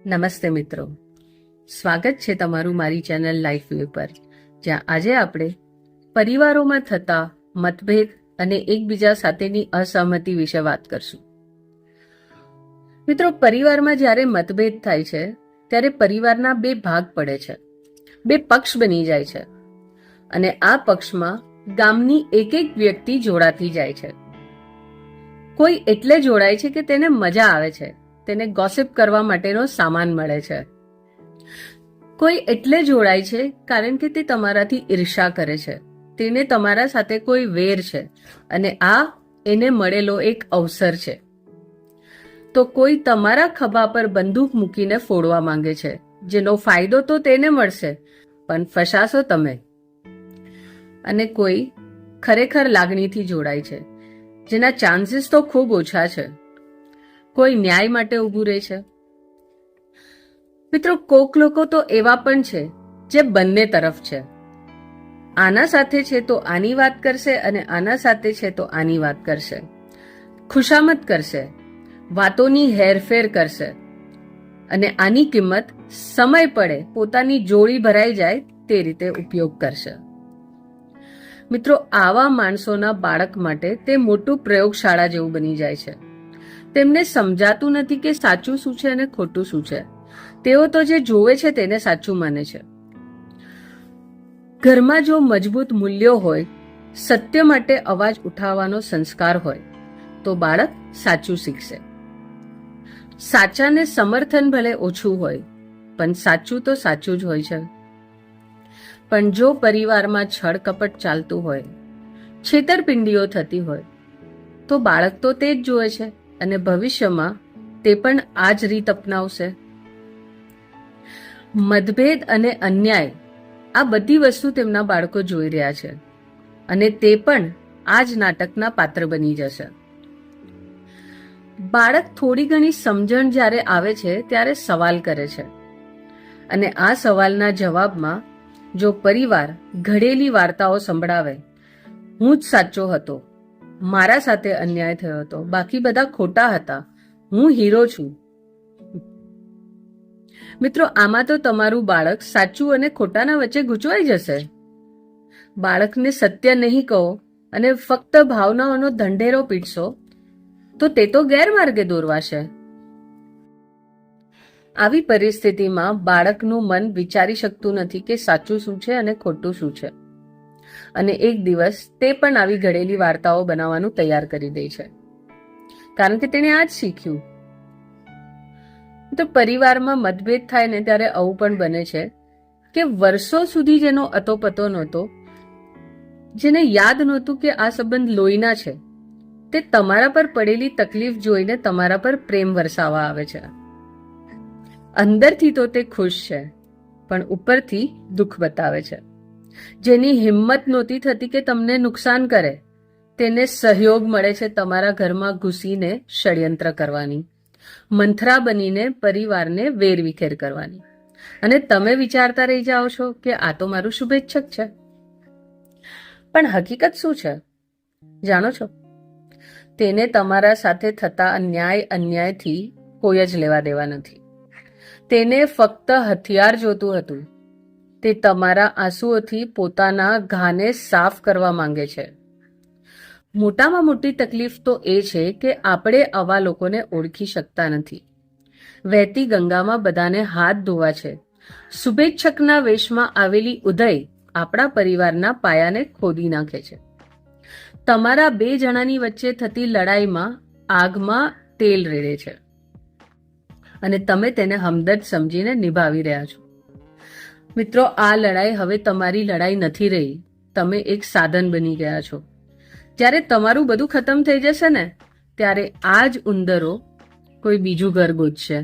નમસ્તે મિત્રો, સ્વાગત છે તમારું મારી ચેનલ લાઈફ વ્યૂ પર, જ્યાં આજે આપણે પરિવારોમાં થતા મતભેદ અને એકબીજા સાથેની અસહમતિ વિશે વાત કરશું. મિત્રો, પરિવારમાં જ્યારે મતભેદ થાય છે ત્યારે પરિવારના બે ભાગ પડે છે, બે પક્ષ બની જાય છે અને આ પક્ષમાં ગામની એક એક વ્યક્તિ જોડાતી જાય છે. કોઈ એટલે જોડાય છે કે તેને મજા આવે છે, તેને ગોસિપ કરવા માટેનો સામાન મળે છે. કોઈ એટલે જોડાય છે કારણ કે તે તમારાથી ઈર્ષા કરે છે, તેને તમારા સાથે કોઈ વેર છે અને આ એને મળેલો એક અવસર છે. તો કોઈ તમારા ખભા પર બંદૂક મૂકીને ફોડવા માંગે છે, જેનો ફાયદો તો તેને મળશે પણ ફસાશો તમે. અને કોઈ ખરેખર લાગણીથી જોડાય છે, જેના ચાન્સીસ તો ખૂબ ઓછા છે. કોઈ ન્યાય માટે ઊભું રહે છે. મિત્રો, કોક લોકો તો એવા પણ છે જે બંને તરફ છે. આના સાથે છે તો આની વાત કરશે અને આના સાથે છે તો આની વાત કરશે, ખુશામત કરશે, વાતોની હેરફેર કરશે અને આની કિંમત સમય પડે પોતાની જોડી ભરાઈ જાય તે રીતે ઉપયોગ કરશે. મિત્રો, આવા માણસોના બાળક માટે તે મોટું પ્રયોગશાળા જેવું બની જાય છે. તેમને સમજાતું નથી કે સાચું શું છે અને ખોટું શું છે. તેઓ તો જે જોવે છે તેને સાચું માને છે. ઘરમાં જો મજબૂત મૂલ્યો હોય, સત્ય માટે અવાજ ઉઠાવવાનો સંસ્કાર હોય, તો બાળક સાચું શીખશે. સાચાને સમર્થન ભલે ઓછું હોય, પણ સાચું તો સાચું જ હોય છે. પણ જો પરિવારમાં છળ કપટ ચાલતું હોય, છેતરપિંડીઓ થતી હોય, તો બાળક તો તે જ જોવે છે અને ભવિષ્યમાં તે પણ આ જ રીત અપનાવશે. મતભેદ અને અન્યાય, આ બધી વસ્તુ તેમના બાળકો જોઈ રહ્યા છે અને તે પણ આ જ નાટકના પાત્ર બની જશે. બાળક થોડી ઘણી સમજણ જ્યારે આવે છે ત્યારે સવાલ કરે છે અને આ સવાલના જવાબમાં જો પરિવાર ઘડેલી વાર્તાઓ સંભળાવે, હું જ સાચો હતો, મારા સાથે અન્યાય થયો હતો, બાકી બધા ખોટા હતા, હું હીરો છું. મિત્રો, આમાં તો તમારું બાળક સાચું અને ખોટાના વચ્ચે ગૂંચવાઈ જશે. બાળકને સત્ય નહીં કહો અને ફક્ત ભાવનાઓનો ઢંઢેરો પીટશો તો તે તો ગેરમાર્ગે દોરવાશે. આવી પરિસ્થિતિમાં બાળકનું મન વિચારી શકતું નથી કે સાચું શું છે અને ખોટું શું છે, અને એક દિવસ તે પણ આવી ઘડેલી વાર્તાઓ બનાવવાનું તૈયાર કરી દે છે, કારણ કે તેણે આ જ શીખ્યું. તો પરિવારમાં મતભેદ થાય ને ત્યારે આવું પણ બને છે કે વર્ષો સુધી જેનો અતોપતો નહોતો, જેને યાદ નહોતું કે આ સંબંધ લોહીના છે, તે તમારા પર પડેલી તકલીફ જોઈને તમારા પર પ્રેમ વરસાવવા આવે છે. અંદરથી તો તે ખુશ છે પણ ઉપરથી દુઃખ બતાવે છે. જેની હિંમત નહોતી થતી કે તમને નુકસાન કરે, તેને સહયોગ મળે છે તમારા ઘરમાં ઘૂસીને ષડયંત્ર કરવાની, મંથરા બનીને પરિવારને વેરવિખેર કરવાની. અને તમે વિચારતા રહી જાઓ છો કે આ તો મારું શુભેચ્છક છે. પણ હકીકત શું છે જાણો છો? તેને તમારા સાથે થતા અન્યાયથી કોઈ જ લેવા દેવા નથી. તેને ફક્ત હથિયાર જોતું હતું. તે તમારા આંસુઓથી પોતાના ઘાને સાફ કરવા માંગે છે. મોટામાં મોટી તકલીફ તો એ છે કે આપણે આવા લોકોને ઓળખી શકતા નથી. વહેતી ગંગામાં બધાને હાથ ધોવા છે. શુભેચ્છકના વેશમાં આવેલી ઉદય આપણા પરિવારના પાયાને ખોદી નાખે છે. તમારા બે જણાની વચ્ચે થતી લડાઈમાં આગમાં તેલ રેડે છે અને તમે તેને હમદર્દ સમજીને નિભાવી રહ્યા છો. મિત્રો, આ લડાઈ હવે તમારી લડાઈ નથી રહી. તમે એક સાધન બની ગયા છો. જ્યારે તમારું બધું ખતમ થઈ જશે ને, ત્યારે આ જ ઉંદરો કોઈ બીજું ઘર ગોતશે